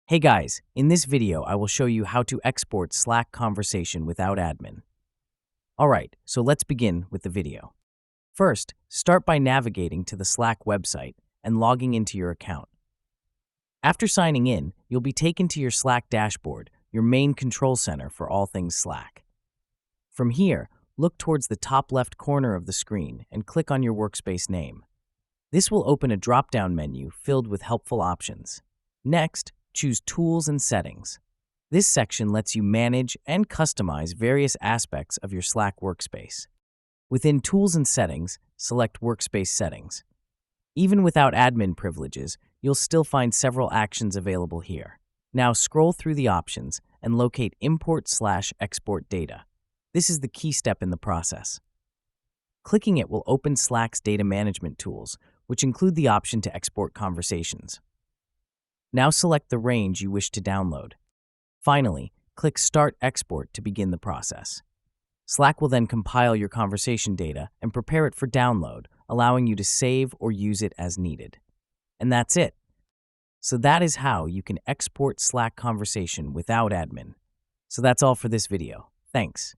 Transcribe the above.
Hey guys, in this video I will show you how to export Slack conversation without admin. Alright, so let's begin with the video. First, start by navigating to the Slack website and logging into your account. After signing in, you'll be taken to your Slack dashboard, your main control center for all things Slack. From here, look towards the top left corner of the screen and click on your workspace name. This will open a drop-down menu filled with helpful options. Next, choose Tools and Settings. This section lets you manage and customize various aspects of your Slack workspace. Within Tools and Settings, select Workspace Settings. Even without admin privileges, you'll still find several actions available here. Now scroll through the options and locate Import/Export Data. This is the key step in the process. Clicking it will open Slack's data management tools, which include the option to export conversations. Now select the range you wish to download. Finally, click Start Export to begin the process. Slack will then compile your conversation data and prepare it for download, allowing you to save or use it as needed. And that's it. So that is how you can export Slack conversation without admin. So that's all for this video. Thanks.